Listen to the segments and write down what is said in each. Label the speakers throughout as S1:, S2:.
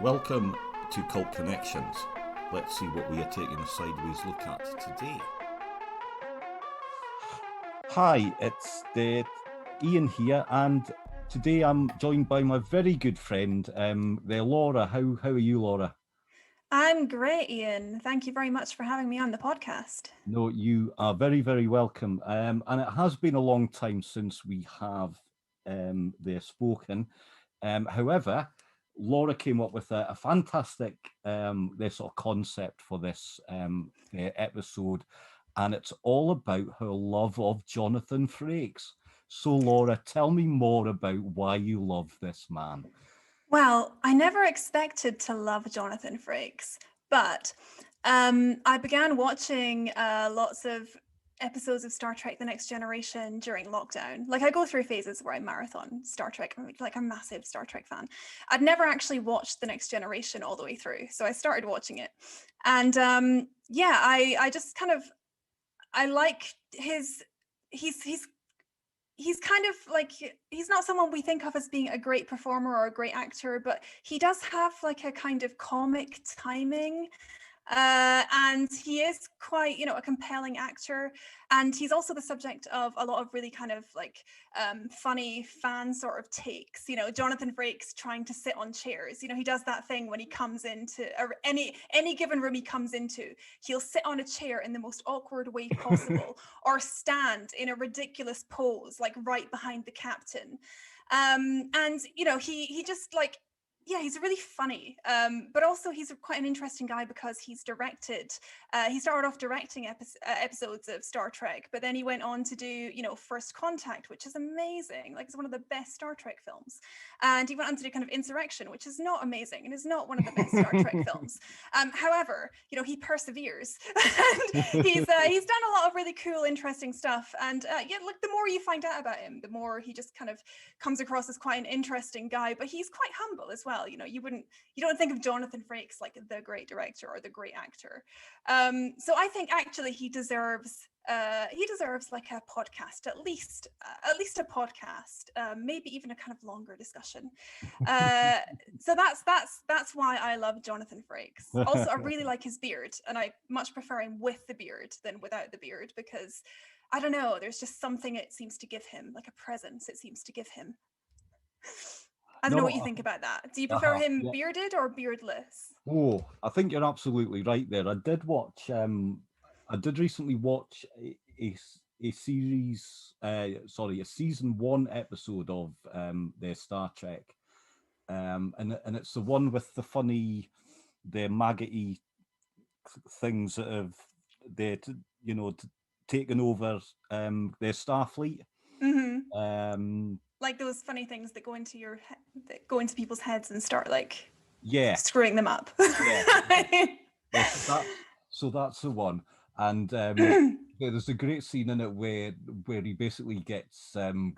S1: Welcome to Cult Connections. Let's see what we are taking a sideways look at today. Hi, it's Ian here, and today I'm joined by my very good friend, Laura. How are you, Laura?
S2: I'm great, Ian. Thank you very much for having me on the podcast.
S1: No, you are very, very welcome. And it has been a long time since we have spoken. However, Laura came up with a fantastic this sort of concept for this episode, and it's all about her love of Jonathan Frakes. So, Laura, tell me more about why you love this man.
S2: Well, I never expected to love Jonathan Frakes, but I began watching lots of episodes of Star Trek: The Next Generation during lockdown. Like, I go through phases where I marathon Star Trek. I'm like a massive Star Trek fan. I'd never actually watched The Next Generation all the way through, so I started watching it, and I just kind of I like his he's kind of like, he's not someone we think of as being a great performer or a great actor, but he does have like a kind of comic timing. And he is quite, a compelling actor. And he's also the subject of a lot of really kind of like funny fan sort of takes. Jonathan Frakes trying to sit on chairs. He does that thing when he comes into any given room he comes into. He'll sit on a chair in the most awkward way possible, or stand in a ridiculous pose, like right behind the captain. And he just like, yeah, he's really funny, but also he's quite an interesting guy because he started off directing episodes of Star Trek, but then he went on to do, First Contact, which is amazing. Like, it's one of the best Star Trek films. And he went on to do kind of Insurrection, which is not amazing and is not one of the best Star Trek films. However, he perseveres. And he's done a lot of really cool, interesting stuff. And look, the more you find out about him, the more he just kind of comes across as quite an interesting guy, but he's quite humble as well. You don't think of Jonathan Frakes like the great director or the great actor. So I think actually he deserves like a podcast, at least a podcast, maybe even a kind of longer discussion. So that's why I love Jonathan Frakes. Also, I really like his beard, and I much prefer him with the beard than without the beard, because I don't know, there's just something it seems to give him, like a presence it seems to give him. I don't know what you think about that. Do you prefer him bearded or beardless?
S1: Oh, I think you're absolutely right there. I did recently watch a series, a season one episode of the Star Trek, and it's the one with the maggoty things that have taken over their Starfleet.
S2: Mm-hmm. Like those funny things that go into people's heads and start like screwing them up.
S1: So that's the one. And there's a great scene in it where he basically gets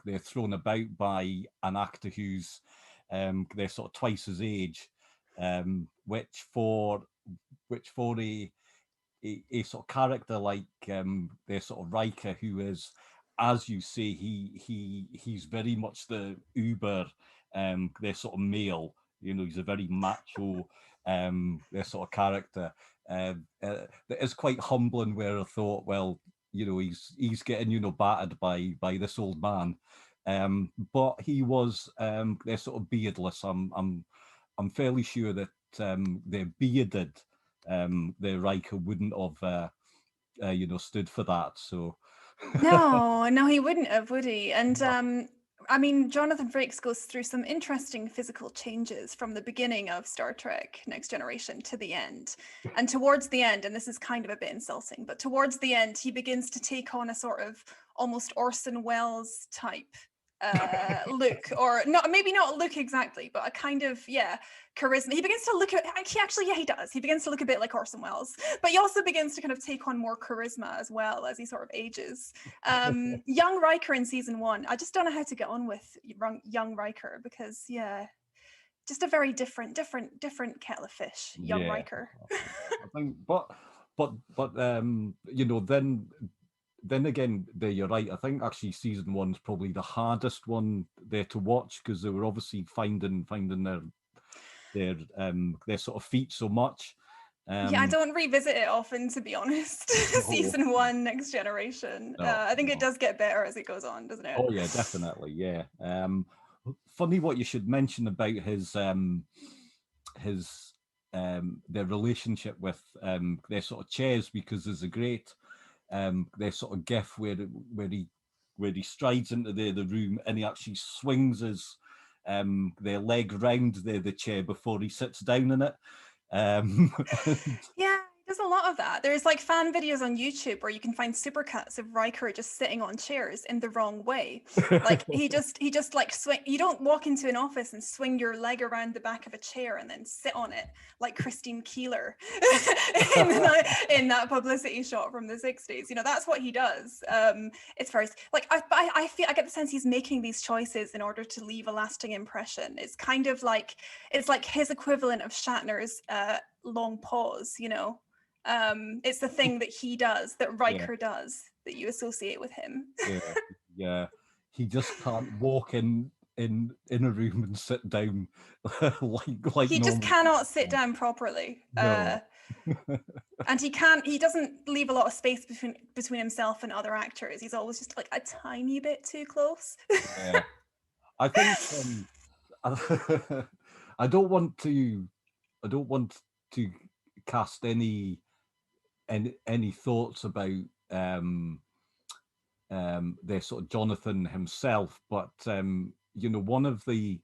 S1: they're thrown about by an actor who's they're sort of twice his age, which for a sort of character like their sort of Riker, who is, as you say, he's very much the uber their sort of male. He's a very macho their sort of character. That is quite humbling, where I thought, well, he's getting battered by this old man, but he was they're sort of beardless. I'm fairly sure that they're bearded. The Riker wouldn't have stood for that. So
S2: no, he wouldn't have, would he? And I mean, Jonathan Frakes goes through some interesting physical changes from the beginning of Star Trek Next Generation to the end. And towards the end, and this is kind of a bit insulting, but towards the end, he begins to take on a sort of almost Orson Welles type look, or not, maybe not look exactly, but a kind of charisma. He begins to look at he does. He begins to look a bit like Orson Welles, but he also begins to kind of take on more charisma as well as he sort of ages. Young Riker in season one, I just don't know how to get on with young Riker, because just a very different kettle of fish, young Riker.
S1: I think, but then again, you're right. I think actually season one's probably the hardest one there to watch, because they were obviously finding their sort of feet so much.
S2: Yeah, I don't revisit it often, to be honest. Season 1, Next Generation. I think it does get better as it goes on, doesn't it?
S1: Oh yeah, definitely. Yeah. Funny what you should mention about their relationship with their sort of chairs, because there's a great their sort of gif where he strides into the room and he actually swings his their leg round the chair before he sits down in it.
S2: Yeah, he does a lot of that. There's like fan videos on YouTube where you can find supercuts of Riker just sitting on chairs in the wrong way. Like he just like swing. You don't walk into an office and swing your leg around the back of a chair and then sit on it like Christine Keeler in that publicity shot from the 60s. You know, that's what he does. It's very like I get the sense he's making these choices in order to leave a lasting impression. It's kind of like his equivalent of Shatner's long pause, you know. It's the thing that he does, that Riker does, that you associate with him.
S1: Yeah. He just can't walk in a room and sit down like
S2: he just cannot sit down properly.
S1: No.
S2: And he doesn't leave a lot of space between himself and other actors. He's always just like a tiny bit too close.
S1: Yeah. I think I don't want to cast any thoughts about their sort of Jonathan himself, but you know, one of the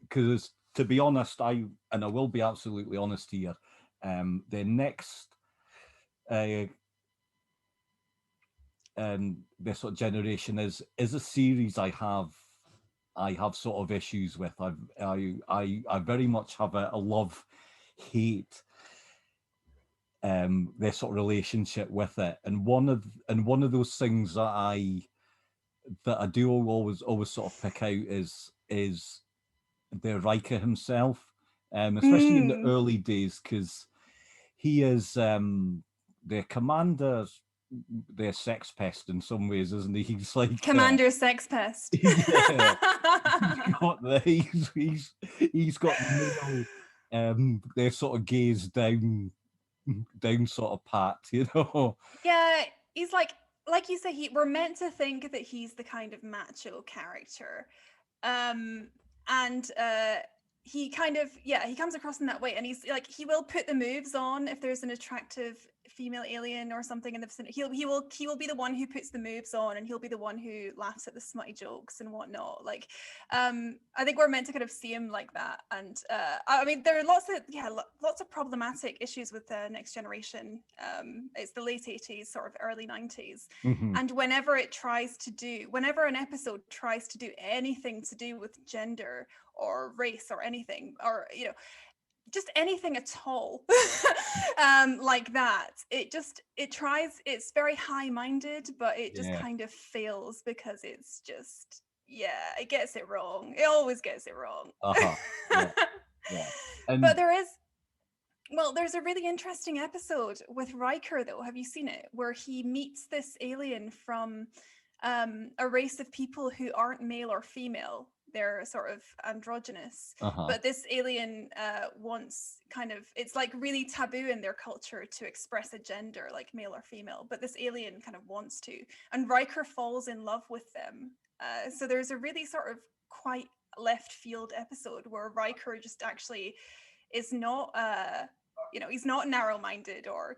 S1: because to be honest, I will be absolutely honest here, their next their sort of generation is a series I have sort of issues with. I very much have a love hate their sort of relationship with it, and one of those things that I do always sort of pick out is the Riker himself, especially in the early days, because he is their commander, their sex pest in some ways, isn't he? He's like
S2: Commander Sex Pest.
S1: Yeah, he's got their sort of gaze down sort of pat, you know.
S2: Yeah, he's like you say, we're meant to think that he's the kind of macho character, and he kind of he comes across in that way, and he's like, he will put the moves on if there's an attractive female alien or something in the vicinity. He will be the one who puts the moves on, and he'll be the one who laughs at the smutty jokes and whatnot. Like, I think we're meant to kind of see him like that. And I mean, there are lots of problematic issues with the Next Generation. It's the late 80s, sort of early 90s, and whenever an episode tries to do anything to do with gender or race or anything, or you know, just anything at all, like that, it's very high-minded, but it just kind of fails because it's just it gets it wrong. It always gets it wrong. But there's a really interesting episode with Riker, though. Have you seen it? Where he meets this alien from a race of people who aren't male or female. They're sort of androgynous, but this alien wants it's like really taboo in their culture to express a gender like male or female, but this alien kind of wants to, and Riker falls in love with them. So there's a really sort of quite left field episode where Riker just actually is not he's not narrow-minded, or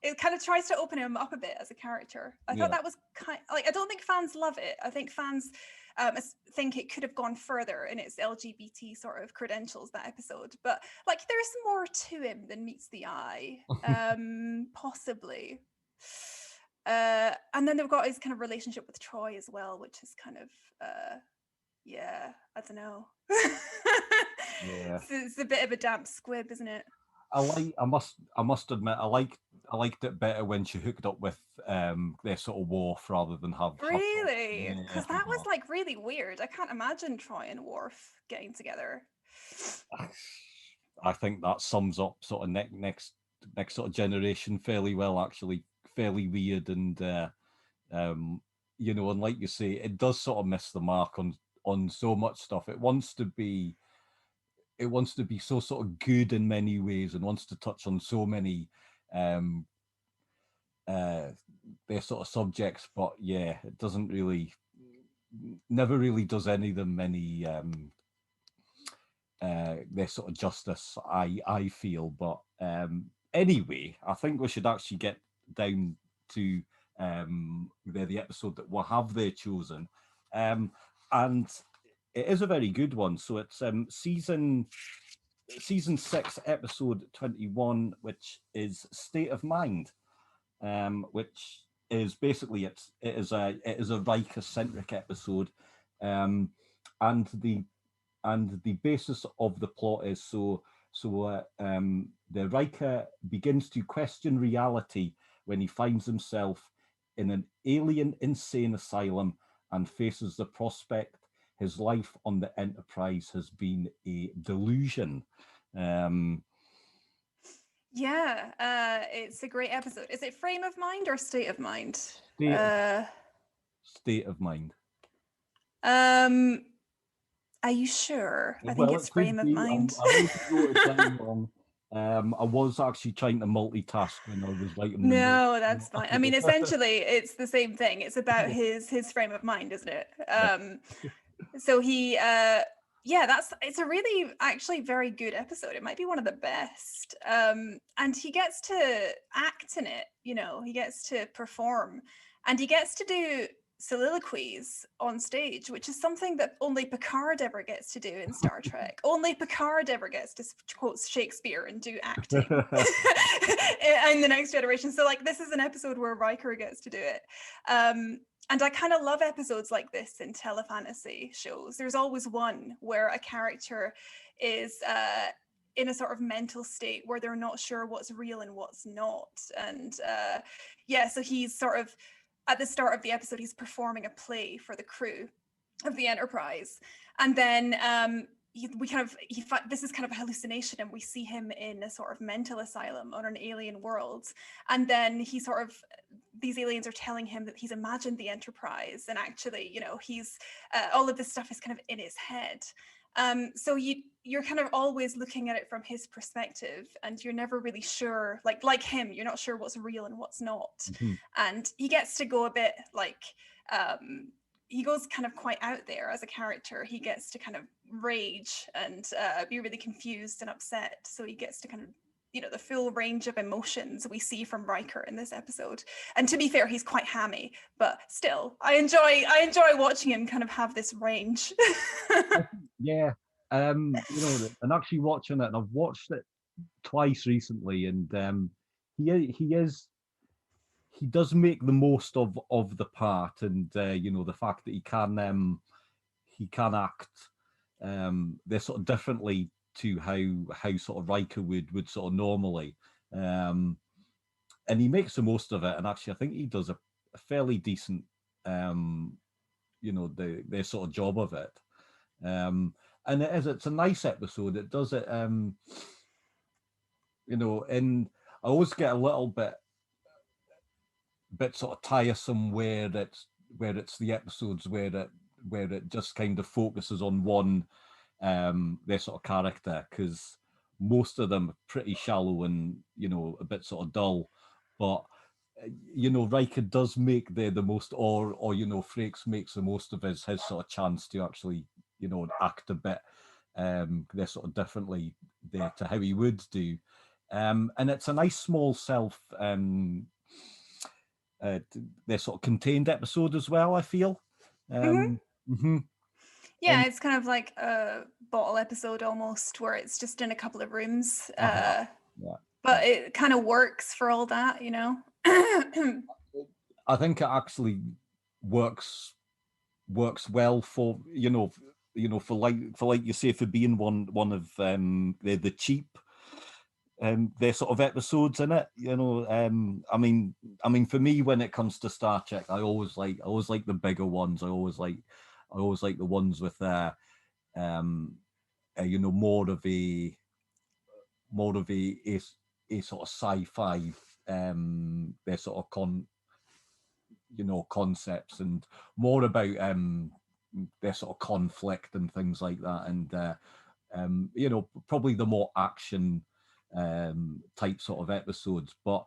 S2: it kind of tries to open him up a bit as a character. I thought that was I don't think fans love it. I think fans think it could have gone further in its LGBT sort of credentials, that episode. But like, there's more to him than meets the eye, possibly. And then they've got his kind of relationship with Troy as well, which is kind of I don't know. It's a bit of a damp squib, isn't it?
S1: I must admit, I liked it better when she hooked up with their sort of Worf rather than have.
S2: Really? Because that was like really weird. I can't imagine Troy and Worf getting together.
S1: I think that sums up sort of next sort of generation fairly well, actually. Fairly weird, and you know, and like you say, it does sort of miss the mark on so much stuff. It wants to be it wants to be so sort of good in many ways and wants to touch on so many their sort of subjects, but yeah, it doesn't really, never really does any of them any their sort of justice, I feel. But anyway, I think we should actually get down to the episode that we'll have there chosen, and it is a very good one. So it's season 6, episode 21, which is State of Mind, which is basically it is a Riker-centric episode, and the basis of the plot is the Riker begins to question reality when he finds himself in an alien insane asylum and faces the prospect his life on the Enterprise has been a delusion.
S2: It's a great episode. Is it Frame of Mind or State of Mind?
S1: State of Mind.
S2: Are you sure? I think it's Frame of Mind.
S1: I was actually trying to multitask when I was writing.
S2: No, that's fine. I mean, essentially, it's the same thing. It's about his frame of mind, isn't it? So he, it's a really actually very good episode. It might be one of the best. And he gets to act in it. You know, he gets to perform, and he gets to do soliloquies on stage, which is something that only Picard ever gets to do in Star Trek. Only Picard ever gets to quote Shakespeare and do acting in the Next Generation. So like, this is an episode where Riker gets to do it. And I kind of love episodes like this in telefantasy shows. There's always one where a character is in a sort of mental state where they're not sure what's real and what's not. And so he's sort of, at the start of the episode, he's performing a play for the crew of the Enterprise. And then this is kind of a hallucination, and we see him in a sort of mental asylum on an alien world. And then these aliens are telling him that he's imagined the Enterprise, and actually, you know, he's all of this stuff is kind of in his head. So you're kind of always looking at it from his perspective, and you're never really sure, like him, you're not sure what's real and what's not. Mm-hmm. And he gets to go a bit like, he goes kind of quite out there as a character. He gets to kind of rage and be really confused and upset. So he gets to kind of, you know, the full range of emotions we see from Riker in this episode. And to be fair, he's quite hammy, but still, I enjoy watching him kind of have this range.
S1: Yeah, you know, and actually watching it, and I've watched it twice recently, and he does make the most of the part, and you know, the fact that he can act they're sort of differently to how sort of Riker would sort of normally, and he makes the most of it. And actually, I think he does a fairly decent, you know, their sort of job of it. And it's a nice episode. It does it, you know, and I always get a little bit sort of tiresome where it's the episodes where it just kind of focuses on one their sort of character, because most of them are pretty shallow and, you know, a bit sort of dull. But you know, Riker does make the most, or you know, Frakes makes the most of his sort of chance to actually, you know, act a bit they're sort of differently there to how he would do. And it's a nice small self they're sort of contained episode as well, I feel.
S2: Yeah, it's kind of like a bottle episode almost, where it's just in a couple of rooms. Yeah. But it kind of works for all that, you know.
S1: I think it actually works well for, you know, for like you say, for being one of the cheap their sort of episodes in it, you know. I mean for me, when it comes to Star Trek, I always like the bigger ones. I always like the ones with you know, more of a sort of sci-fi their sort of concepts, and more about their sort of conflict and things like that. And you know, probably the more action type sort of episodes. But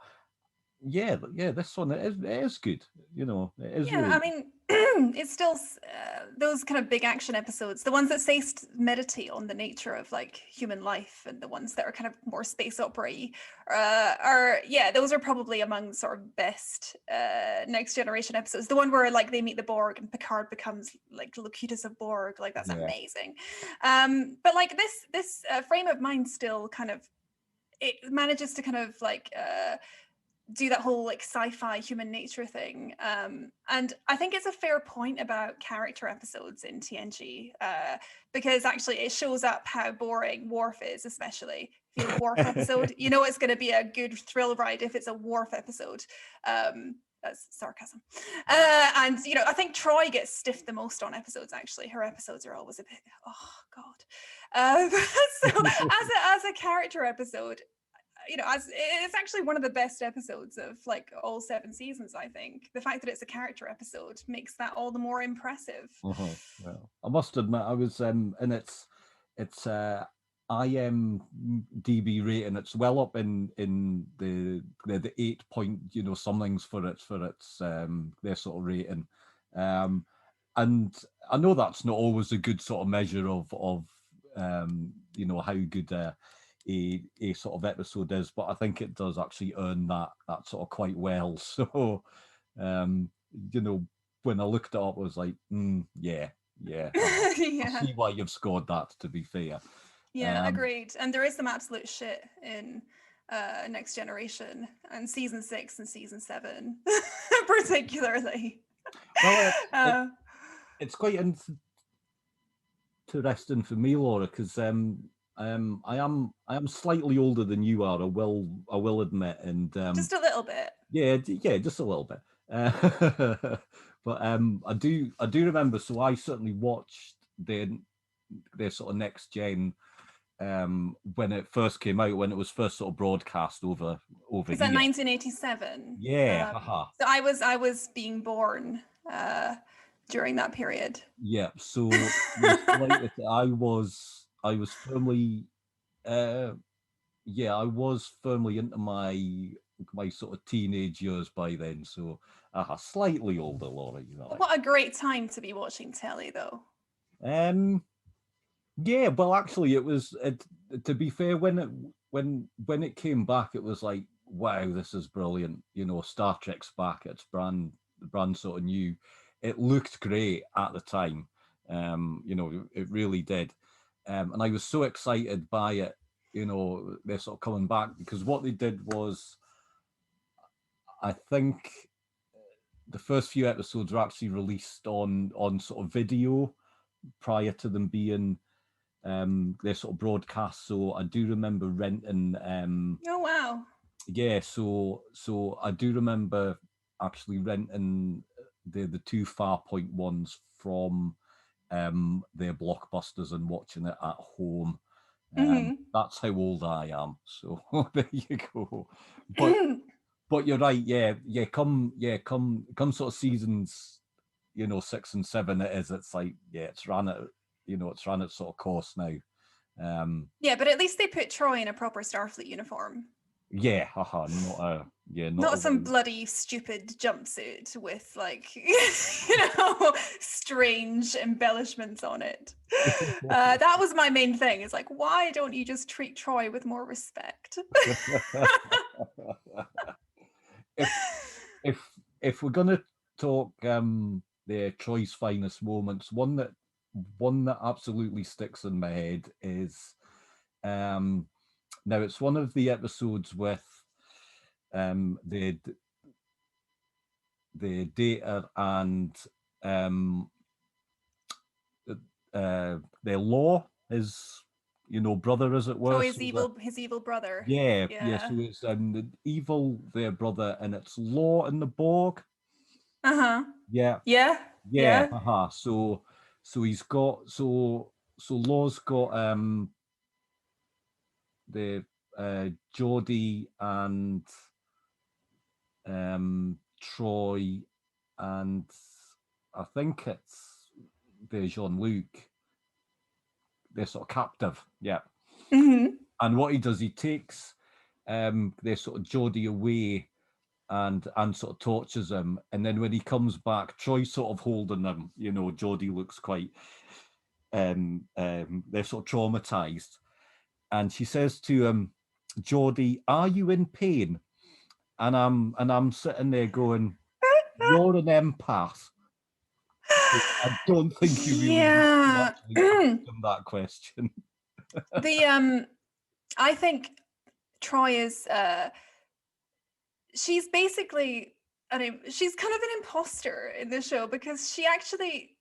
S1: yeah, this one it is good. You know, it is
S2: Yeah,
S1: really
S2: I
S1: good.
S2: mean, it's still those kind of big action episodes, the ones that say meditate on the nature of like human life, and the ones that are kind of more space opera-y, are yeah, those are probably among sort of best Next Generation episodes. The one where like they meet the Borg and Picard becomes like Locutus of Borg, like that's
S1: Yeah,
S2: amazing. But like this frame of mind still kind of, it manages to kind of like do that whole like sci-fi human nature thing, and I think it's a fair point about character episodes in TNG, because actually it shows up how boring Worf is, especially if you have a Worf episode. You know it's going to be a good thrill ride if it's a Worf episode. That's sarcasm. And you know, I think Troy gets stiffed the most on episodes. Actually, her episodes are always a bit, oh god. So as a character episode, you know, as it's actually one of the best episodes of like all 7 seasons. I think the fact that it's a character episode makes that all the more impressive.
S1: Well, I must admit, I was and it's IMDb rating. It's well up in the 8 point, you know, somethings for its their sort of rating. And I know that's not always a good sort of measure of you know, how good a sort of episode is, but I think it does actually earn that sort of quite well. So you know, when I looked it up, I was like, yeah, I
S2: Yeah,
S1: see why you've scored that, to be fair.
S2: yeah, agreed. And there is some absolute shit in Next Generation and season 6 and season 7 particularly.
S1: Well,
S2: uh,
S1: it's quite interesting for me, Laura, because I am slightly older than you are. I will admit, and
S2: just a little bit.
S1: yeah, just a little bit. But I do remember. So I certainly watched their sort of Next Gen when it first came out, when it was first sort of broadcast over
S2: Is that
S1: here.
S2: 1987?
S1: Yeah, haha.
S2: So I was being born during that period.
S1: Yeah. So like I was firmly yeah, I was firmly into my sort of teenage years by then. So slightly older, Laura, you know.
S2: What a great time to be watching telly, though.
S1: Yeah, well, actually, it was. To be fair, when it came back, it was like, wow, this is brilliant. You know, Star Trek's back. It's brand sort of new. It looked great at the time. You know, it really did. And I was so excited by it. You know, they're sort of coming back, because what they did was, I think, the first few episodes were actually released on sort of video prior to them being their sort of broadcast. So I do remember renting.
S2: Oh wow!
S1: Yeah, so I do remember actually renting the two Farpoint ones from their Blockbusters and watching it at home. That's how old I am. So there you go. But you're right. Yeah. Come sort of seasons, you know, 6 and 7. It's like, yeah, it's ran it. You know, it's ran its sort of course now.
S2: Yeah, but at least they put Troy in a proper Starfleet uniform.
S1: Yeah, not
S2: Not some
S1: a
S2: bloody stupid jumpsuit with like you know, strange embellishments on it. That was my main thing. Is like, why don't you just treat Troy with more respect?
S1: if we're gonna talk Troy's finest moments, one that absolutely sticks in my head is now it's one of the episodes with the Data and their Law, his, you know, brother, as it
S2: Oh,
S1: were.
S2: his evil brother.
S1: Yeah.
S2: Yeah.
S1: So it's the evil their brother, and it's Law and the Borg.
S2: Uh-huh.
S1: Yeah.
S2: Yeah.
S1: Yeah.
S2: Yeah.
S1: So he's got Law's got the Geordie and Troy, and I think it's the Jean-Luc. they're sort of captive. Yeah.
S2: Mm-hmm.
S1: And what he does, he takes their sort of Geordie away and sort of tortures him. And then when he comes back, Troy's sort of holding him. You know, Geordie looks quite they're sort of traumatized. And she says to him, Geordie, are you in pain? And I'm sitting there going, you're an empath. I don't think you really need to
S2: Yeah.
S1: actually ask him that question.
S2: I think Troy is she's basically, I mean, she's kind of an imposter in the show, because she actually,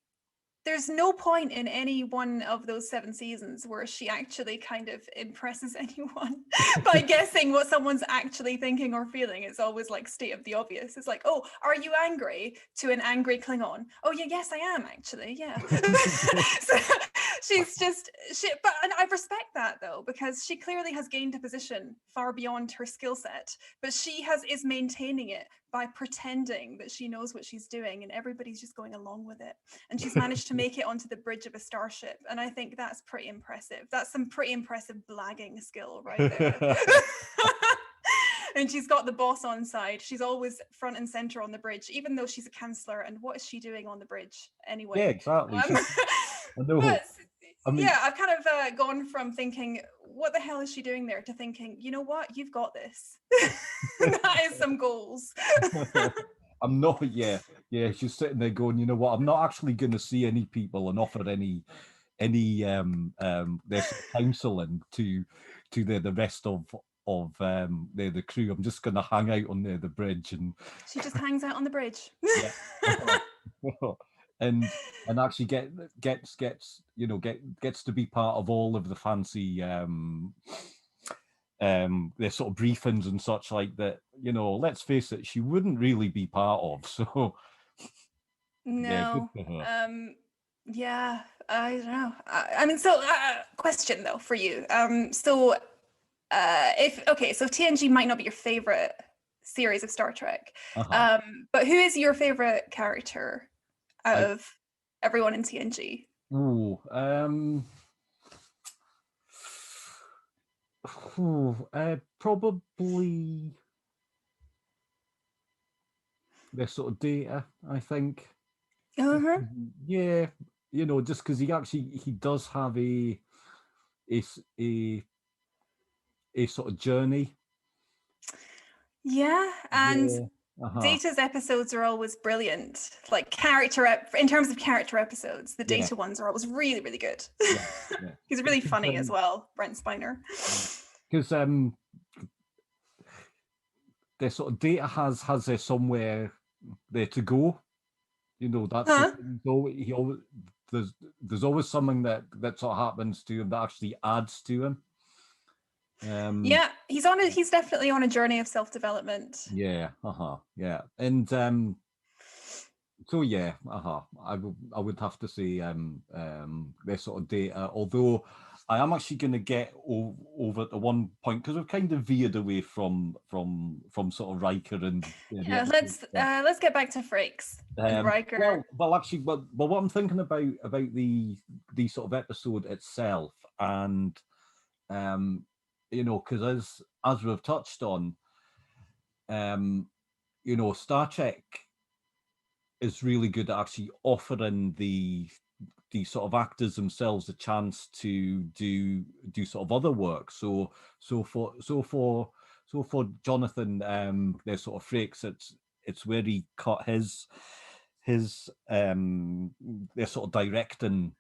S2: there's no point in any one of those 7 seasons where she actually kind of impresses anyone by guessing what someone's actually thinking or feeling. It's always like state of the obvious. It's like, oh, are you angry? To an angry Klingon. Oh yeah, yes I am actually, yeah. So she's just, but and I respect that though, because she clearly has gained a position far beyond her skill set, but she is maintaining it by pretending that she knows what she's doing, and everybody's just going along with it. And she's managed to make it onto the bridge of a starship. And I think that's pretty impressive. That's some pretty impressive blagging skill right there. And she's got the boss on side. She's always front and center on the bridge, even though she's a counselor. And what is she doing on the bridge anyway?
S1: Yeah, exactly. I know.
S2: But,
S1: I mean,
S2: yeah, I've kind of gone from thinking, what the hell is she doing there, to thinking, you know what, you've got this. That is some goals.
S1: I'm not, yeah, she's sitting there going, you know what, I'm not actually going to see any people and offer any their counselling to the rest of the crew. I'm just going to hang out on the bridge, and
S2: she just hangs out on the bridge.
S1: Yeah. and actually gets to be part of all of the fancy their sort of briefings and such like that. You know, let's face it, she wouldn't really be part of. So
S2: no, yeah, I don't know. I mean, so question though for you. So if TNG might not be your favorite series of Star Trek, but who is your favorite character out of everyone in TNG?
S1: Probably the sort of Data, I think. Yeah, you know, just because he does have a sort of journey.
S2: Yeah, and Data's episodes are always brilliant. Like in terms of character episodes, the Data ones are always really, really good. Yeah. He's really funny as well, Brent Spiner.
S1: Because the sort of Data has there somewhere there to go. You know, that's he always there's always something that sort of happens to him that actually adds to him.
S2: Yeah, he's definitely on a journey of self-development.
S1: Yeah, yeah, and so yeah, I would have to say their sort of Data. Although I am actually going to get over at one point, because we've kind of veered away from sort of Riker and
S2: let's get back to Frakes and Riker.
S1: Well, actually, but what I'm thinking about the sort of episode itself, and you know, because as we've touched on, you know, Star Trek is really good at actually offering the sort of actors themselves a chance to do sort of other work. So for Jonathan, there's sort of Frakes, it's where he cut his their sort of directing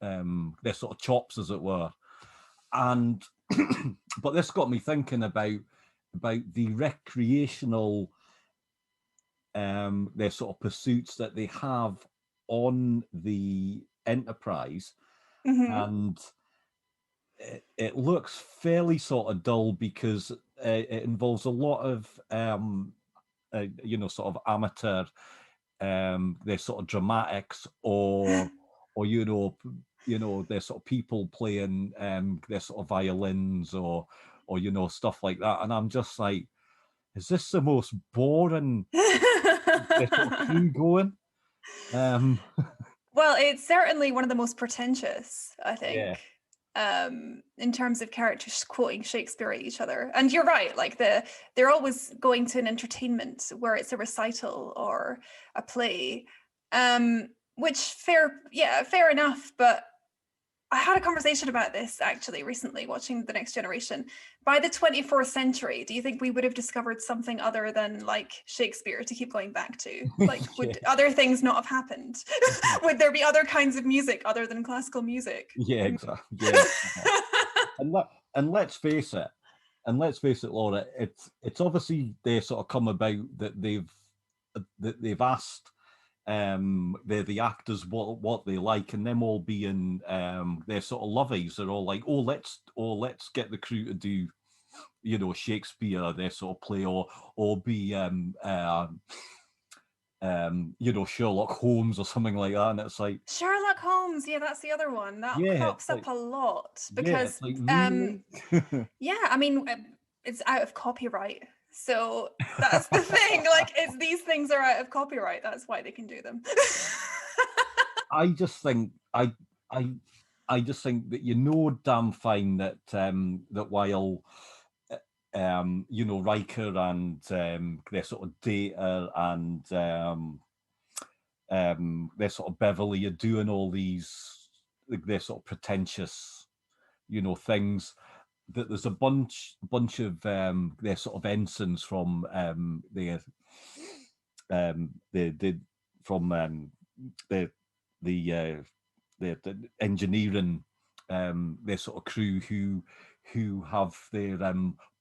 S1: their sort of chops, as it were. And but this got me thinking about the recreational their sort of pursuits that they have on the Enterprise, and it looks fairly sort of dull, because it involves a lot of you know, sort of amateur their sort of dramatics, or you know, there's sort of people playing their sort of violins, or you know, stuff like that. And I'm just like, is this the most boring sort of crew going?
S2: Well, it's certainly one of the most pretentious, I think. in terms of characters quoting Shakespeare at each other. And you're right, like they're always going to an entertainment where it's a recital or a play, which fair enough. But I had a conversation about this actually recently watching The Next Generation. By the 24th century, do you think we would have discovered something other than like Shakespeare to keep going back to? Like, would other things not have happened? Would there be other kinds of music other than classical music?
S1: Yeah, exactly. Yeah. and let's face it, Laura, it's obviously they sort of come about that they've asked the actors what they like, and them all being they're sort of lovies. They're all like, let's get the crew to do, you know, Shakespeare, their sort of play, or be you know, Sherlock Holmes or something like that. And it's like,
S2: Sherlock Holmes, yeah, that's the other one that crops up a lot because
S1: like, really?
S2: yeah, I mean, it's out of copyright. So that's the thing. Like, these things are out of copyright. That's why they can do them.
S1: I just think I just think that, you know, damn fine that that while you know, Riker and their sort of Data and their sort of Beverly are doing all these, their sort of pretentious, you know, things, that there's a bunch of their sort of ensigns from the from the engineering, their sort of crew who have their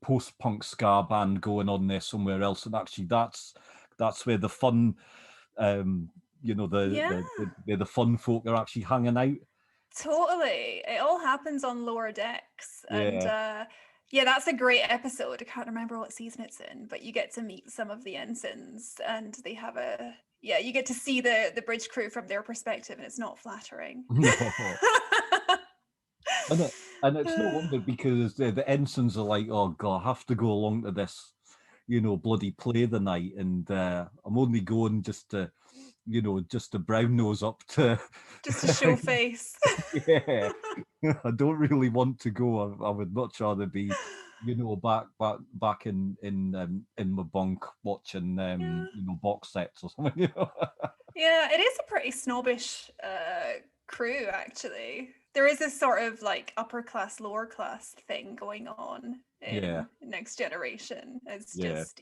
S1: post-punk ska band going on there somewhere else, and actually that's where the fun, you know, the fun folk are actually hanging out.
S2: Totally. It all happens on lower decks. And yeah, that's a great episode. I can't remember what season it's in, but you get to meet some of the ensigns, and they have you get to see the bridge crew from their perspective, and it's not flattering.
S1: No. And it's no wonder, because the ensigns are like, oh God, I have to go along to this, you know, bloody play the night, and I'm only going just to, you know, just to brown nose up to
S2: just to show face.
S1: Yeah, I don't really want to go. I would much rather be, you know, back in my bunk watching you know, box sets or something. You know?
S2: Yeah, it is a pretty snobbish crew, actually. There is this sort of like upper class, lower class thing going on in Next Generation. It's just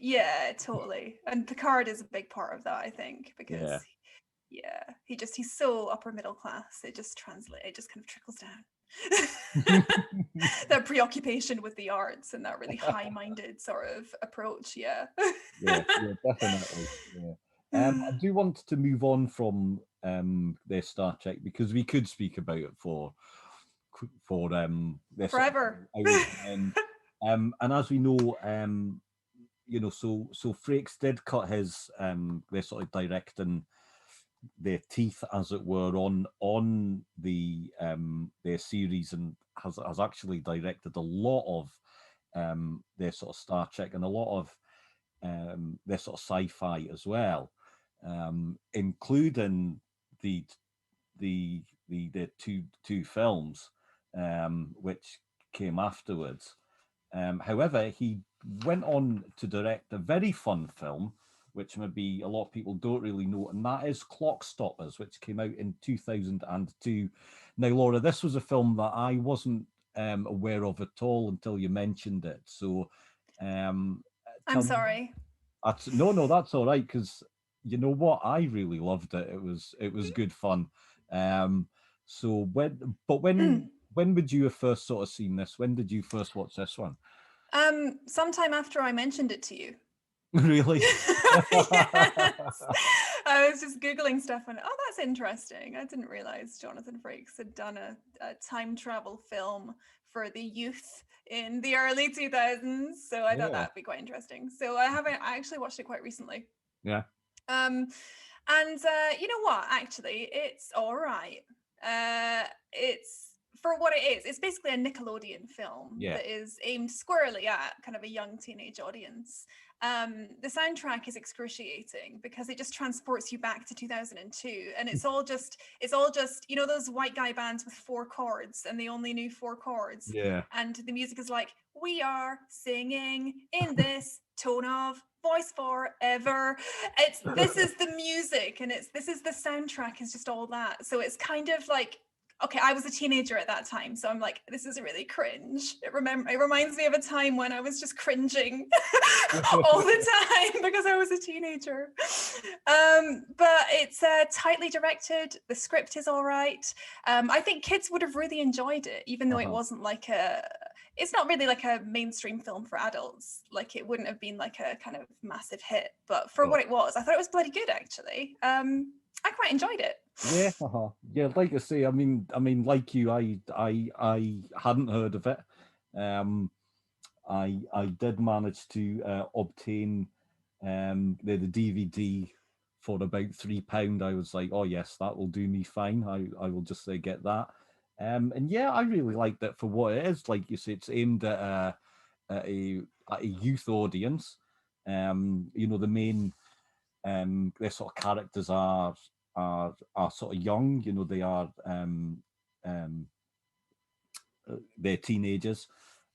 S2: totally. And Picard is a big part of that, I think, because he's so upper middle class. It just kind of trickles down. That preoccupation with the arts and that really high-minded sort of approach. Yeah,
S1: definitely. I do want to move on from their Star Trek, because we could speak about it for
S2: forever.
S1: And as we know, you know, so Frakes did cut his their sort of directing, their teeth, as it were, on the their series, and has actually directed a lot of their sort of Star Trek, and a lot of their sort of sci-fi as well, including the two films which came afterwards. However, he went on to direct a very fun film, which maybe a lot of people don't really know, and that is Clock Stoppers, which came out in 2002. Now, Laura, this was a film that I wasn't aware of at all until you mentioned it. So,
S2: I'm sorry.
S1: No, that's all right, because you know what, I really loved it. It was good fun. So when would you have first sort of seen this? When did you first watch this one?
S2: Sometime after I mentioned it to you.
S1: Really?
S2: Yes. I was just Googling stuff and that's interesting. I didn't realize Jonathan Frakes had done a time travel film for the youth in the early 2000s. So I thought that'd be quite interesting. So I actually watched it quite recently.
S1: Yeah.
S2: And you know what? Actually, it's all right. It's for what it is. It's basically a Nickelodeon film that is aimed squarely at kind of a young teenage audience. the soundtrack is excruciating because it just transports you back to 2002, and it's all just you know those white guy bands with 4 chords and they only knew 4 chords,
S1: Yeah.
S2: and the music is like, we are singing in this tone of voice forever. This is the music, and this is the soundtrack, is just all that. So it's kind of like, okay, I was a teenager at that time, so I'm like, this is really cringe. It reminds me of a time when I was just cringing all the time because I was a teenager. But it's tightly directed. The script is all right. I think kids would have really enjoyed it, even though it wasn't like it's not really like a mainstream film for adults. Like, it wouldn't have been like a kind of massive hit, but for what it was, I thought it was bloody good, actually. I quite enjoyed it.
S1: Yeah, yeah. Like I say, I mean, like you, I hadn't heard of it. I did manage to obtain the DVD for about £3. I was like, oh yes, that will do me fine. I will just say get that. And yeah, I really liked it for what it is. Like you say, it's aimed at a youth audience. You know, the main their sort of characters are sort of young. You know, they are they're teenagers,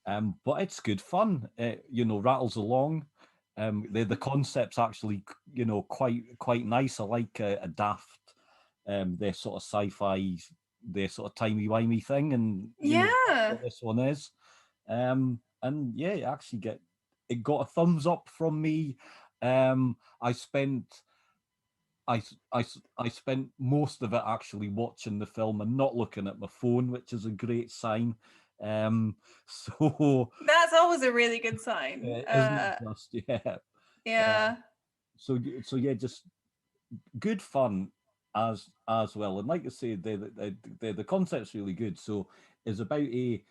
S1: but it's good fun. You know, rattles along. The concept's actually, you know, quite nice. I like a daft, their sort of sci-fi, their sort of timey-wimey thing, and you know, that's what this one is. And yeah, it got a thumbs up from me. I spent I spent most of it actually watching the film and not looking at my phone, which is a great sign. So
S2: that's always a really good sign,
S1: isn't it just? Yeah.
S2: Yeah.
S1: So yeah, just good fun as well. And like I say, the concept's really good. So it's about a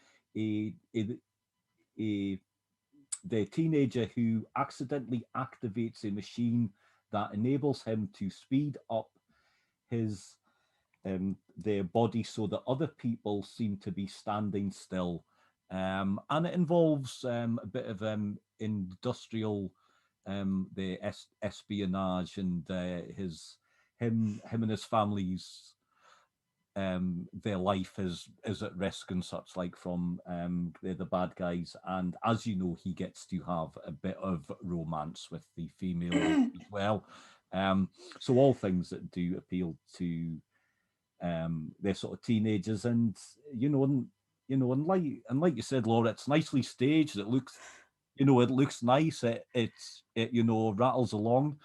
S1: the teenager who accidentally activates a machine that enables him to speed up his their body so that other people seem to be standing still. And it involves a bit of industrial espionage, and him and his family's their life is at risk and such, like, from they're the bad guys. And as you know, he gets to have a bit of romance with the female as well. So all things that do appeal to they're sort of teenagers. And and like you said, Laura, it's nicely staged. It looks nice. It rattles along.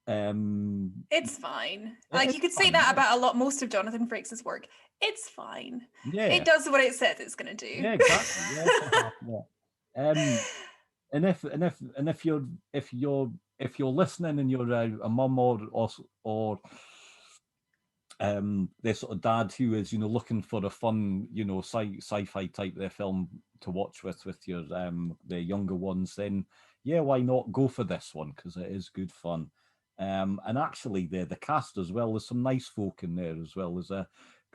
S2: It's fine. Like, you could say that about most of Jonathan Frakes' work. It's fine.
S1: Yeah,
S2: it does what it says it's going to do.
S1: Yeah, exactly. Yeah. And if you're listening and you're a mum or their sort of dad who is looking for a fun sci-fi type their film to watch with your their younger ones, then yeah, why not go for this one, because it is good fun. And actually the cast as well, there's some nice folk in there as well.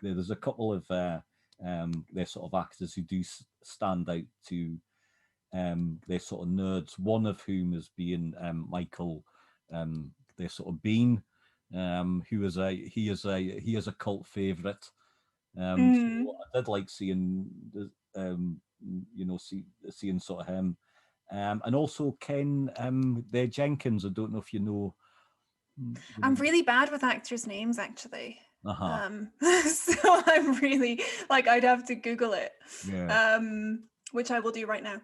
S1: There's a couple of their sort of actors who do stand out to they're sort of nerds, one of whom is being Michael their sort of Bean, who is a cult favorite. So I did like seeing seeing sort of him, and also Ken their Jenkins. I don't know if you know.
S2: I'm really bad with actors' names, actually.
S1: Uh-huh.
S2: So I'm really I'd have to Google it.
S1: Yeah.
S2: Which I will do right now.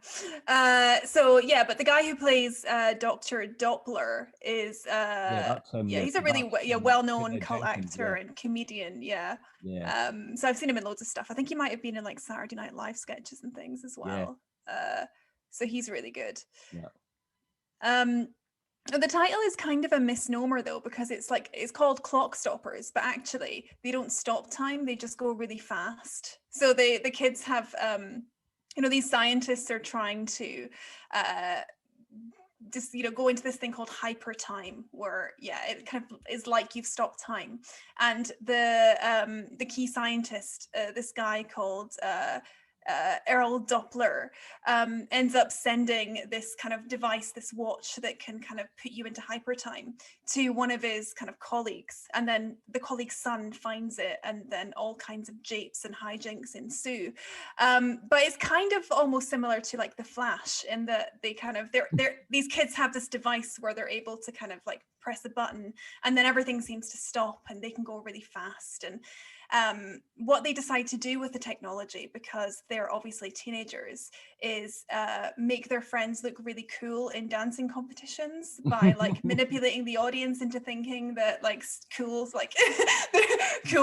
S2: So yeah, but the guy who plays Dr. Doppler is
S1: that's him. Yeah,
S2: he's a really well-known cult
S1: Jenkins,
S2: actor and comedian. Yeah. So I've seen him in loads of stuff. I think he might have been in like Saturday Night Live sketches and things as well. So he's really good.
S1: Yeah.
S2: The title is kind of a misnomer though, because it's called Clock Stoppers, but actually they don't stop time, they just go really fast. So the kids have these scientists are trying to just go into this thing called hyper time, where it kind of is like you've stopped time. And the key scientist, this guy called Earl Doppler ends up sending this kind of device, this watch that can kind of put you into hypertime, to one of his kind of colleagues, and then the colleague's son finds it, and then all kinds of japes and hijinks ensue. But it's kind of almost similar to like The Flash, in that they kind of these kids have this device where they're able to kind of like press a button, and then everything seems to stop, and they can go really fast. And what they decide to do with the technology, because they're obviously teenagers, is make their friends look really cool in dancing competitions by like manipulating the audience into thinking that like cool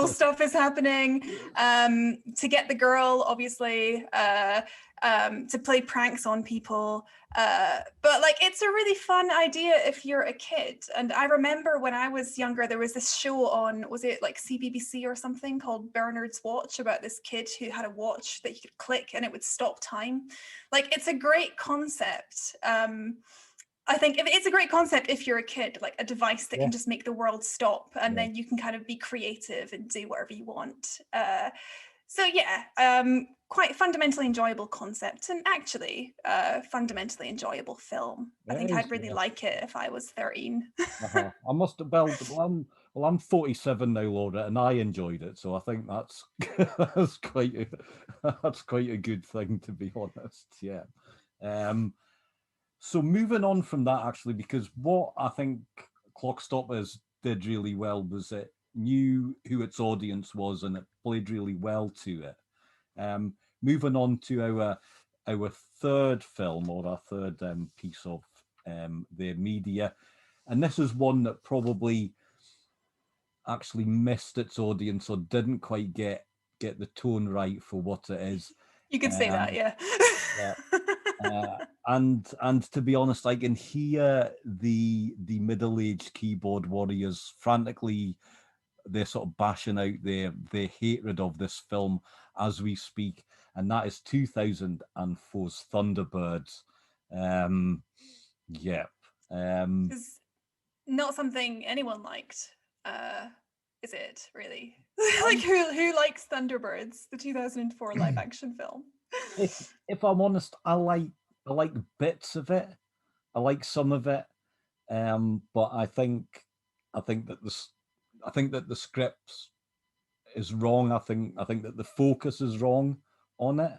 S2: stuff is happening, to get the girl, obviously, to play pranks on people. But like, it's a really fun idea if you're a kid. And I remember when I was younger, there was this show on, was it like CBBC or something, called Bernard's Watch, about this kid who had a watch that you could click and it would stop time. Like, it's a great concept. I think it's a great concept if you're a kid, like a device that can just make the world stop, and then you can kind of be creative and do whatever you want. So yeah, quite fundamentally enjoyable concept, and actually fundamentally enjoyable film. I think I'd really like it if I was 13.
S1: I must have well, I'm 47 now, Laura, and I enjoyed it, so I think that's that's quite a good thing, to be honest. Yeah. So moving on from that, actually, because what I think Clockstoppers did really well was it knew who its audience was, and it played really well to it. Moving on to our third film, or our third piece of their media, and this is one that probably actually missed its audience, or didn't quite get the tone right for what it is.
S2: You could say that, yeah.
S1: And to be honest, I can hear the middle-aged keyboard warriors frantically, they're sort of bashing out their hatred of this film as we speak, and that is 2004's Thunderbirds.
S2: It's not something anyone liked, is it, really? Like, who likes Thunderbirds, the 2004 live action film?
S1: If I'm honest, I like bits of it. I like some of it, but I think that the script is wrong. I think that the focus is wrong on it,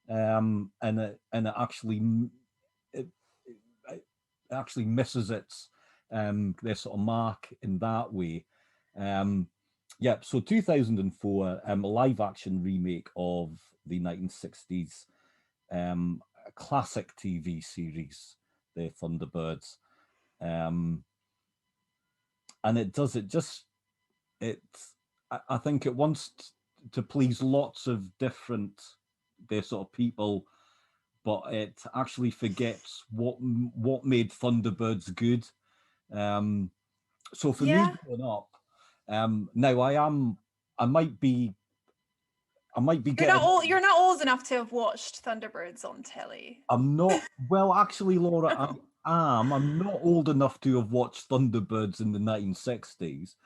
S1: and it actually misses its their sort of mark in that way. So 2004, a live action remake of the 1960s classic TV series, the Thunderbirds, and I think it wants to please lots of different sort of people, but it actually forgets what made Thunderbirds good. So for me growing up, now I might be
S2: You're not old enough to have watched Thunderbirds on telly.
S1: I'm not. Well, actually, Laura, I'm not old enough to have watched Thunderbirds in the 1960s.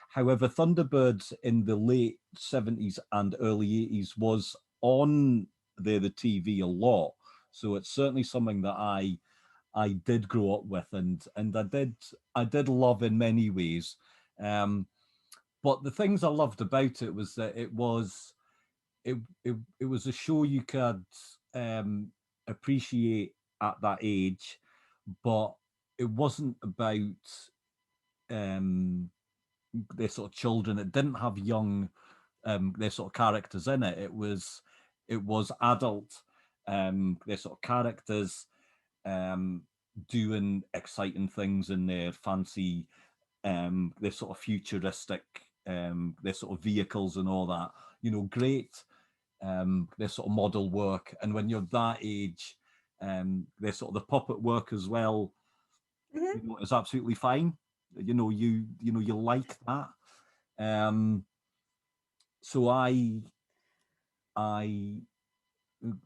S1: However, Thunderbirds in the late 70s and early 80s was on the TV a lot. So it's certainly something that I did grow up with, and I did love in many ways. But the things I loved about it was that it was a show you could appreciate at that age, but it wasn't about their sort of children. It didn't have young their sort of characters in it. It was adult their sort of characters doing exciting things in their fancy their sort of futuristic their sort of vehicles and all that, great their sort of model work. And when you're that age, their sort of the puppet work as well, is absolutely fine. You like that. So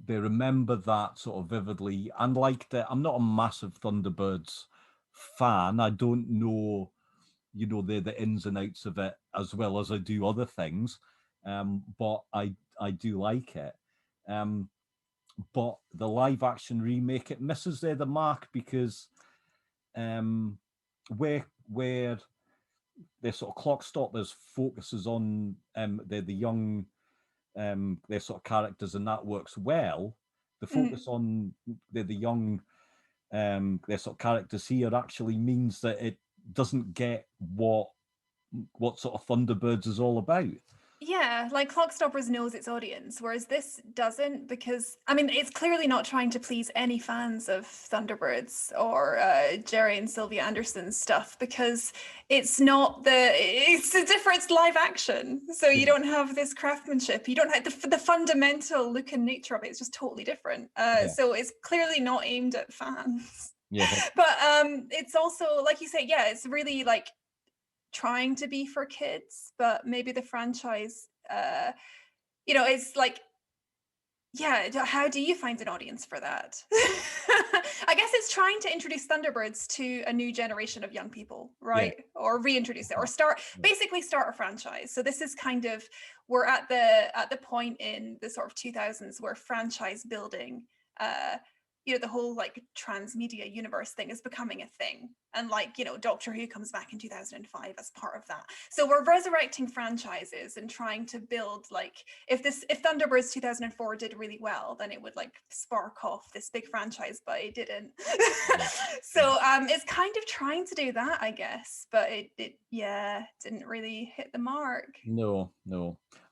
S1: they remember that sort of vividly and liked it. I'm not a massive Thunderbirds fan. I don't know, the ins and outs of it as well as I do other things. But I do like it. But the live action remake, it misses there the mark, because where their sort of Clock Stoppers focuses on the young their sort of characters, and that works well. The focus on the young their sort of characters here actually means that it doesn't get what sort of Thunderbirds is all about.
S2: Yeah, like Clockstoppers knows its audience, whereas this doesn't, because I mean it's clearly not trying to please any fans of Thunderbirds or Jerry and Sylvia Anderson's stuff, because it's a different live action, so you don't have this craftsmanship, you don't have the fundamental look and nature of it. It's just totally different. So it's clearly not aimed at fans.
S1: Yeah,
S2: but it's also, like you say, yeah, it's really like trying to be for kids, but maybe the franchise it's like, yeah, how do you find an audience for that? I guess it's trying to introduce Thunderbirds to a new generation of young people, right? Yeah. Or reintroduce it, or basically start a franchise. So this is kind of, we're at the point in the sort of 2000s where franchise building the whole like transmedia universe thing is becoming a thing, and like Doctor Who comes back in 2005 as part of that. So we're resurrecting franchises and trying to build, like, if Thunderbirds 2004 did really well, then it would like spark off this big franchise, but it didn't. So it's kind of trying to do that, I guess, but it didn't really hit the mark.
S1: No.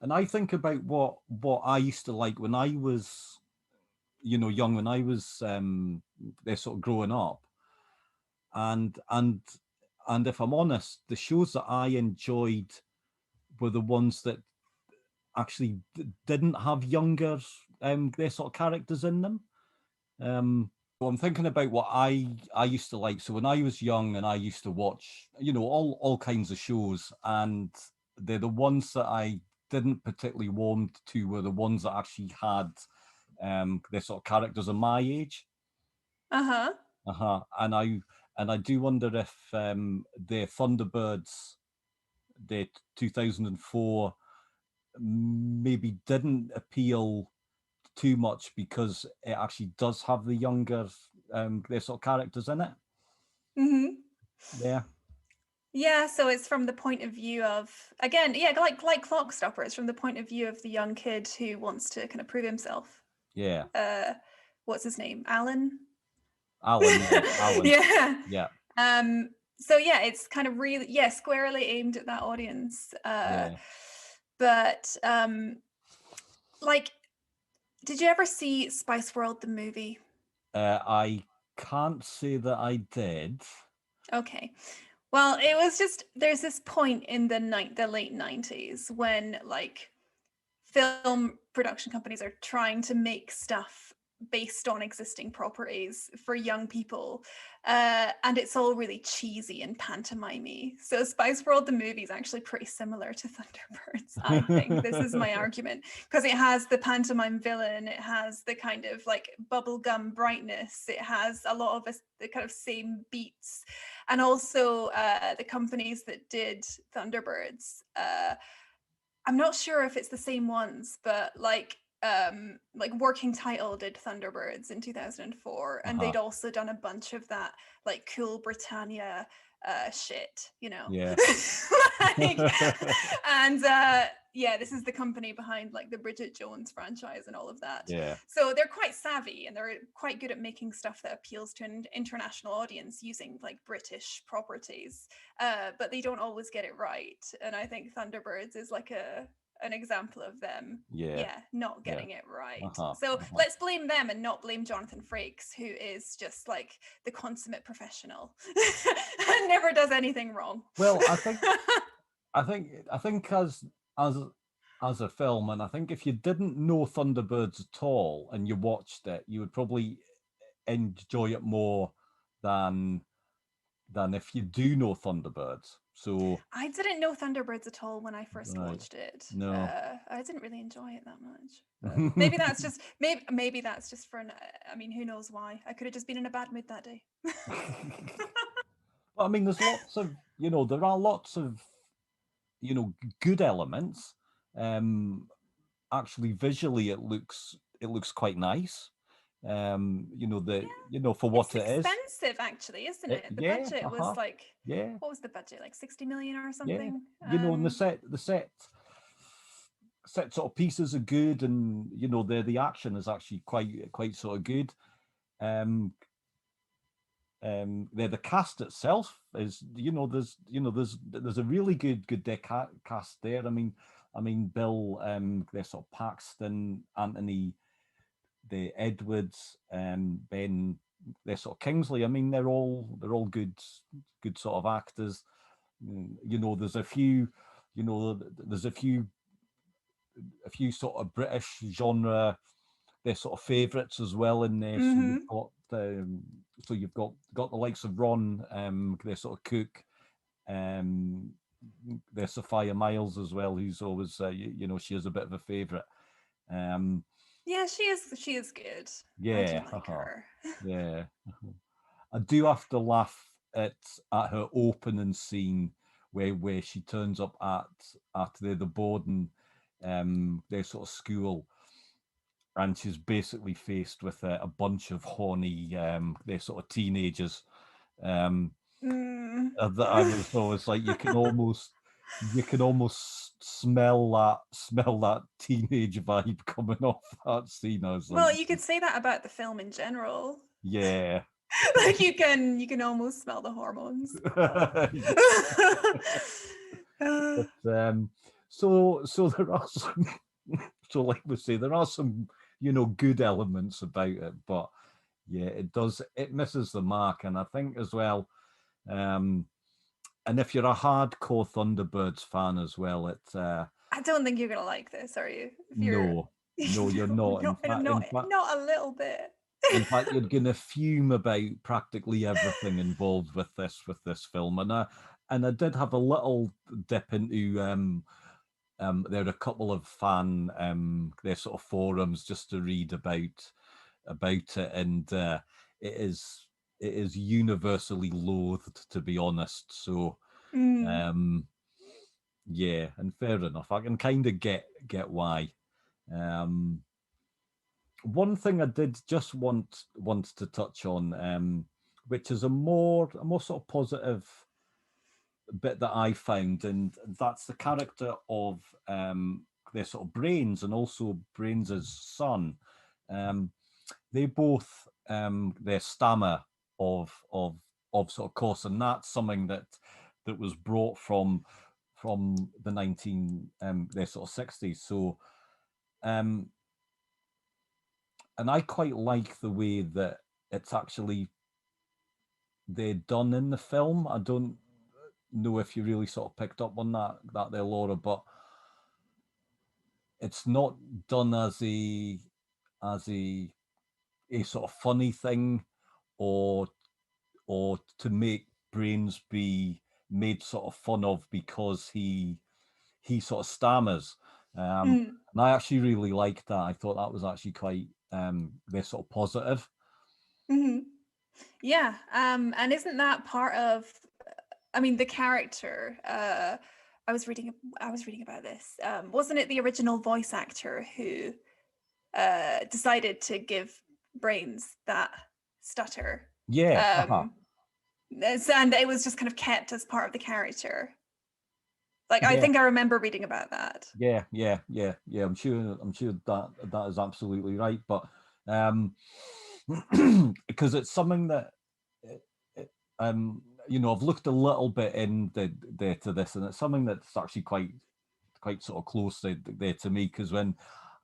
S1: And I think about what I used to like when I was young, when I was they're sort of growing up, and if I'm honest, the shows that I enjoyed were the ones that actually didn't have younger their sort of characters in them. I'm thinking about what I used to like. So when I was young and I used to watch all kinds of shows, and they're the ones that I didn't particularly warm to were the ones that actually had they're sort of characters of my age. And I do wonder if the Thunderbirds, the 2004, maybe didn't appeal too much because it actually does have the younger their sort of characters in it.
S2: Yeah, so it's from the point of view of, again, like Clockstopper, it's from the point of view of the young kid who wants to kind of prove himself. What's his name? Alan.
S1: Alan.
S2: Yeah. So yeah, it's kind of really, squarely aimed at that audience. But like, did you ever see Spice World the movie?
S1: I can't say that I did.
S2: Okay. Well, it was just, there's this point in the late 90s when like film production companies are trying to make stuff based on existing properties for young people, and it's all really cheesy and pantomimey. So Spice World the movie is actually pretty similar to Thunderbirds, I think. This is my argument, because it has the pantomime villain, it has the kind of like bubblegum brightness, it has a lot of the kind of same beats, and also the companies that did Thunderbirds, I'm not sure if it's the same ones, but like Working Title did Thunderbirds in 2004, and they'd also done a bunch of that like cool Britannia shit, and this is the company behind like the Bridget Jones franchise and all of that. So they're quite savvy, and they're quite good at making stuff that appeals to an international audience using like British properties, but they don't always get it right, and I think Thunderbirds is like an example of them not getting it right. So let's blame them and not blame Jonathan Frakes, who is just like the consummate professional and never does anything wrong.
S1: Well, I think as a film, and I think if you didn't know Thunderbirds at all and you watched it, you would probably enjoy it more than if you do know Thunderbirds. So
S2: I didn't know Thunderbirds at all when I first watched it.
S1: No,
S2: I didn't really enjoy it that much. Maybe that's just maybe that's just for I mean, who knows why? I could have just been in a bad mood that day.
S1: Well, I mean, there's lots of there are lots of good elements. Actually, visually, it looks quite nice. You know,
S2: Yeah.
S1: for
S2: It's
S1: what it is.
S2: expensive, actually, isn't it? The
S1: Yeah,
S2: budget was like,
S1: yeah,
S2: what was the budget? Like 60 million or
S1: yeah.
S2: something?
S1: And the set sort of pieces are good, and the action is actually quite sort of good. Um, the cast itself is, there's a really good cast there. I mean Bill, they're sort of Paxton, Anthony, the Edwards, Ben, they're sort of Kingsley. I mean, they're all good sort of actors. There's a few, there's a few sort of British genre, their sort of favourites as well in there. So
S2: Mm-hmm.
S1: you've got the likes of Ron, their sort of Cook, there's Sophia Miles as well, who's always, she is a bit of a favourite.
S2: Yeah, she is good. I do
S1: Yeah,
S2: like her.
S1: yeah. I do have to laugh at her opening scene where she turns up at the boarding, their sort of school, and she's basically faced with a bunch of horny, they're sort of teenagers.
S2: Mm.
S1: I was always like, you can almost smell that teenage vibe coming off that scene. I was like,
S2: Well, you could say that about the film in general.
S1: yeah.
S2: Like you can almost smell the hormones.
S1: So there are some, so like we say, there are some, good elements about it, but yeah, it misses the mark. And I think as well, and if you're a hardcore Thunderbirds fan as well,
S2: I don't think you're gonna like this, are you? If you're
S1: no, you're not.
S2: not a little bit.
S1: In fact, you're gonna fume about practically everything involved with this film. And I did have a little dip into, there are a couple of fan, their sort of forums just to read about it, and it is universally loathed, to be honest. So yeah, and fair enough. I can kind of get why. One thing I did just want to touch on, which is a more sort of positive bit that I found, and that's the character of, their sort of Brains, and also Brains' son. They both, their stammer of sort of course, and that's something that was brought from the their sort of 60s. So, and I quite like the way that it's actually they're done in the film. I don't know if you really sort of picked up on that there, Laura, but it's not done as a sort of funny thing, or to make Brains be made sort of fun of because he sort of stammers. And I actually really liked that. I thought that was actually quite, they're sort of positive.
S2: Mm-hmm. Yeah, and isn't that part of? I mean, the character. I was reading about this. Wasn't it the original voice actor who decided to give Brains that stutter?
S1: Yeah.
S2: And it was just kind of kept as part of the character. Like, I
S1: Yeah.
S2: think I remember reading about that.
S1: Yeah. I'm sure that is absolutely right. But because it's something that, I've looked a little bit in to this, and it's something that's actually quite sort of close there to me, because when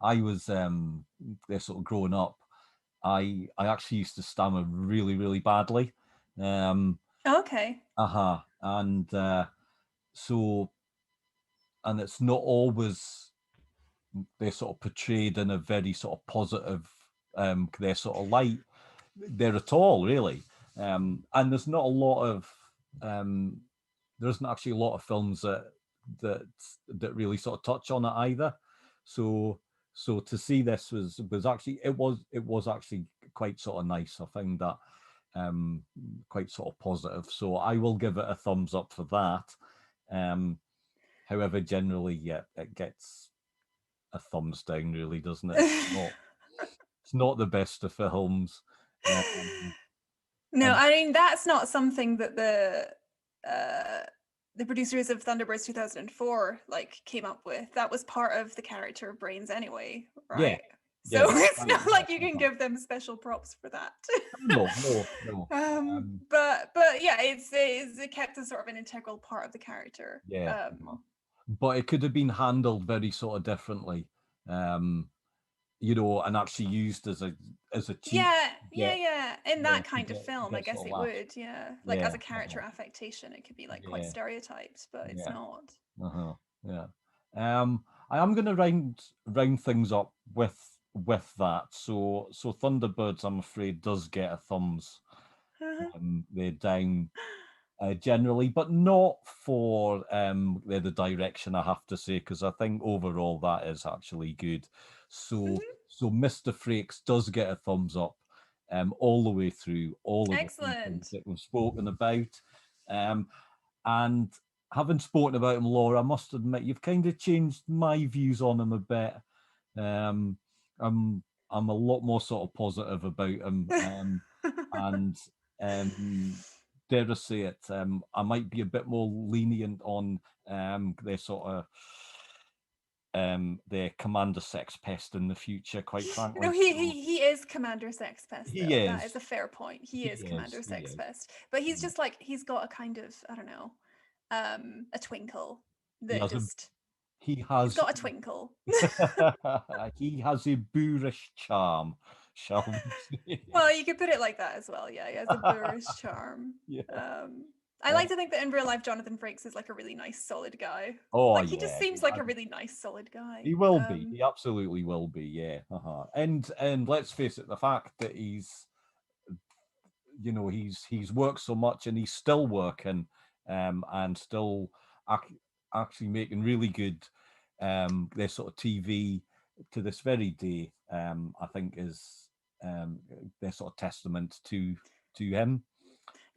S1: I was they're sort of growing up, I actually used to stammer really, really badly.
S2: Okay.
S1: And so, and it's not always they're sort of portrayed in a very sort of positive, they're sort of light there at all, really. And there's not a lot of, there isn't actually a lot of films that really sort of touch on it either. So to see this was actually, it was actually quite sort of nice. I found that quite sort of positive. So I will give it a thumbs up for that. However, generally, yeah, it gets a thumbs down, really, doesn't it? it's not the best of films. Um,
S2: No,
S1: and
S2: I mean that's not something that the producers of Thunderbirds 2004 like came up with. That was part of the character brains anyway,
S1: yeah,
S2: right? So
S1: yeah, that's
S2: it's
S1: right.
S2: not
S1: Yeah,
S2: like you can give them special props for that.
S1: no, no, no.
S2: But yeah, it kept as sort of an integral part of the character.
S1: Yeah, but it could have been handled very sort of differently, um, and actually used as a cheat
S2: Yeah,
S1: to
S2: yeah,
S1: get,
S2: yeah. In
S1: yeah,
S2: that kind of
S1: to
S2: film, I
S1: get
S2: guess
S1: sort of
S2: it
S1: laughs.
S2: would, yeah. Like as
S1: Yeah,
S2: a character affectation, it could be like quite
S1: yeah,
S2: stereotyped, but it's
S1: yeah,
S2: not.
S1: yeah. I am going to round things up with that. So Thunderbirds, I'm afraid, does get a thumbs. They're down generally, but not for the direction, I have to say, because I think overall that is actually good. So so Mr. Frakes does get a thumbs up all the way through all of the three things
S2: Excellent.
S1: that we've spoken about. And having spoken about him, Laura, I must admit you've kind of changed my views on him a bit. Um, I'm a lot more sort of positive about him, and dare I say it, I might be a bit more lenient on their sort of their Commander Sex Pest in the future, quite
S2: No,
S1: frankly.
S2: he is Commander Sex Pest
S1: He
S2: though. That is
S1: is.
S2: a fair point. He
S1: He
S2: is
S1: is.
S2: Commander
S1: He
S2: Sex
S1: is.
S2: Pest. But he's
S1: Yeah.
S2: just like he's got a kind of, I don't know, a twinkle
S1: He
S2: that
S1: has a
S2: just
S1: he
S2: he's
S1: has
S2: got a twinkle.
S1: he has a boorish charm, shall we say.
S2: Well, you could put it like that as well. Yeah, he has a boorish charm.
S1: Yeah.
S2: I like to think that in real life, Jonathan Frakes is like a really nice, solid guy.
S1: Oh
S2: Like he just
S1: yeah.
S2: seems like a really nice, solid guy.
S1: He will be. He absolutely will be. Yeah. And let's face it, the fact that he's worked so much and he's still working, and still actually making really good their sort of TV to this very day. I think is their sort of testament to him.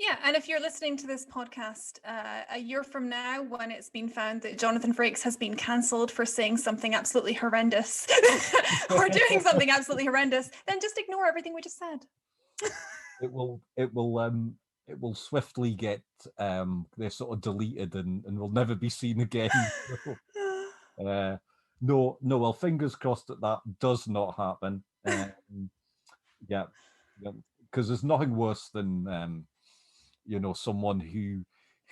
S2: Yeah, and if you're listening to this podcast a year from now, when it's been found that Jonathan Frakes has been cancelled for saying something absolutely horrendous or doing something absolutely horrendous, then just ignore everything we just said.
S1: It will swiftly get they're sort of deleted and will never be seen again. No, well, fingers crossed that does not happen. Yeah, because there's nothing worse than someone who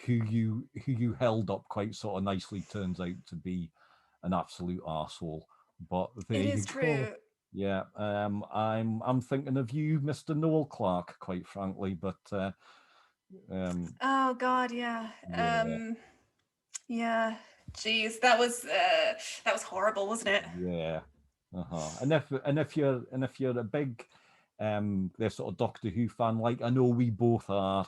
S1: you held up quite sort of nicely turns out to be an absolute arsehole. But there
S2: It
S1: you
S2: is
S1: go.
S2: true.
S1: Yeah, I'm thinking of you, Mr. Noel Clark, quite frankly. But
S2: Oh God, yeah.
S1: yeah,
S2: Yeah. Geez, that was horrible, wasn't it?
S1: yeah, And if you're a big their sort of Doctor Who fan, like I know we both are,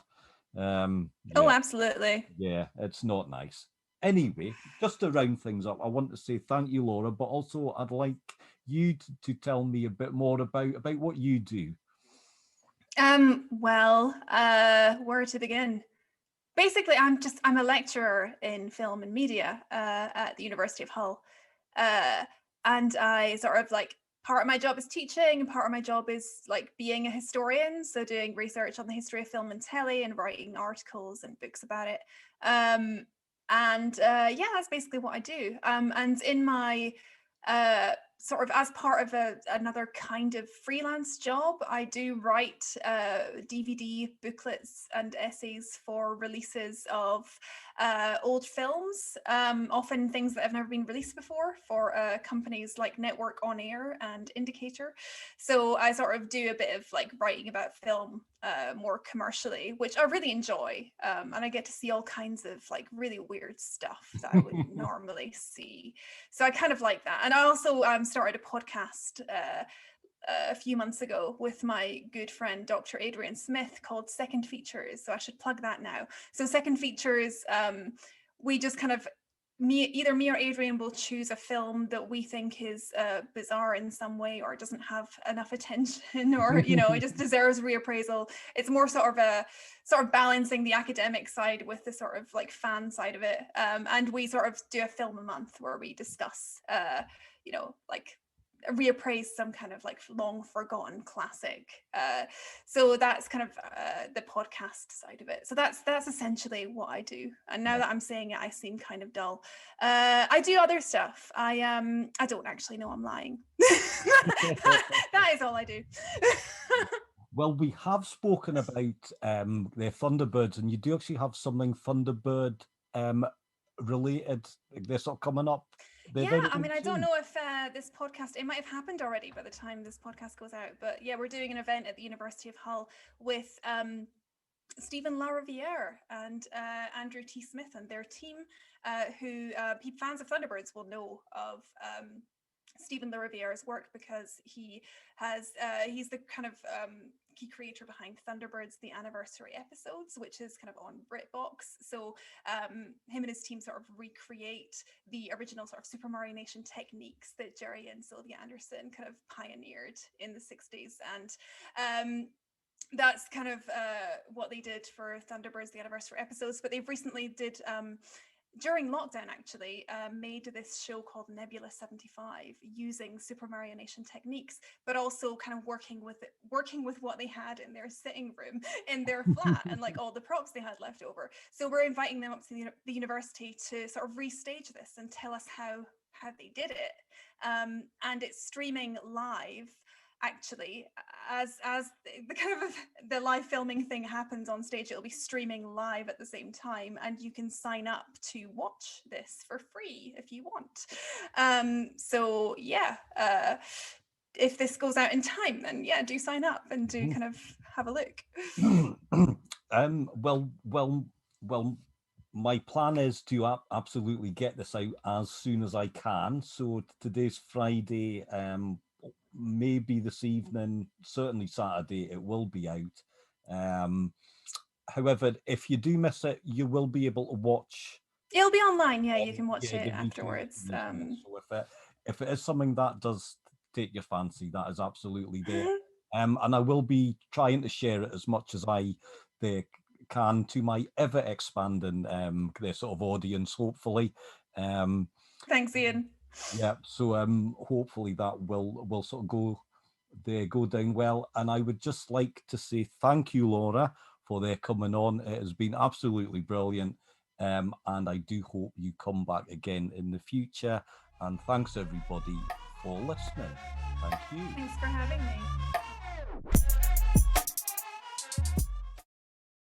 S2: Oh,
S1: yeah,
S2: absolutely.
S1: yeah, it's not nice. Anyway, just to round things up, I want to say thank you, Laura, but also I'd like you to tell me a bit more about what you do.
S2: Well, where to begin? Basically, I'm a lecturer in film and media at the University of Hull. And I sort of like part of my job is teaching and part of my job is like being a historian, so doing research on the history of film and telly and writing articles and books about it. Yeah, that's basically what I do. And in my sort of as part of another kind of freelance job, I do write DVD booklets and essays for releases of old films, often things that have never been released before for companies like Network On Air and Indicator. So I sort of do a bit of like writing about film more commercially, which I really enjoy. And I get to see all kinds of like really weird stuff that I wouldn't normally see. So I kind of like that. And I also started a podcast a few months ago with my good friend Dr. Adrian Smith called Second Features. So I should plug that now. So Second Features, we just kind of either me or Adrian will choose a film that we think is bizarre in some way or doesn't have enough attention or it just deserves reappraisal. It's more sort of balancing the academic side with the sort of like fan side of it, and we sort of do a film a month where we discuss like reappraise some kind of like long forgotten classic. So that's kind of the podcast side of it. So that's essentially what I do. And now that I'm saying it, I seem kind of dull. I do other stuff. I don't actually know, I'm lying. That is all I do.
S1: Well, we have spoken about the Thunderbirds, and you do actually have something Thunderbird related. They're sort of coming up.
S2: Yeah, I mean, I don't know if this podcast, it might have happened already by the time this podcast goes out, but yeah, we're doing an event at the University of Hull with Stephen Lariviere and Andrew T. Smith and their team, who fans of Thunderbirds will know of. Stephen Lariviere's work, because he's the kind of key creator behind Thunderbirds, the anniversary episodes, which is kind of on BritBox. So him and his team sort of recreate the original sort of Super Mario Nation techniques that Jerry and Sylvia Anderson kind of pioneered in the 60s. And that's kind of what they did for Thunderbirds, the anniversary episodes. But they've recently did during lockdown, actually, made this show called Nebula 75 using Super Mario Nation techniques, but also kind of working with what they had in their sitting room in their flat and like all the props they had left over. So we're inviting them up to the university to sort of restage this and tell us how they did it. And it's streaming live, actually, as the kind of the live filming thing happens on stage. It'll be streaming live at the same time, and you can sign up to watch this for free if you want. So yeah, if this goes out in time, then yeah, do sign up and do kind of have a look.
S1: Well, my plan is to absolutely get this out as soon as I can. So today's Friday, maybe this evening, certainly Saturday, it will be out. However, if you do miss it, you will be able to watch.
S2: It'll be online, yeah, you can watch it afterwards.
S1: So if it is something that does take your fancy, that is absolutely there. And I will be trying to share it as much as I can to my ever expanding their sort of audience, hopefully.
S2: Thanks, Ian.
S1: Yeah, so hopefully that will sort of go down well. And I would just like to say thank you, Laura, for their coming on. It has been absolutely brilliant. And I do hope you come back again in the future. And thanks everybody for listening. Thank you.
S2: Thanks for having me.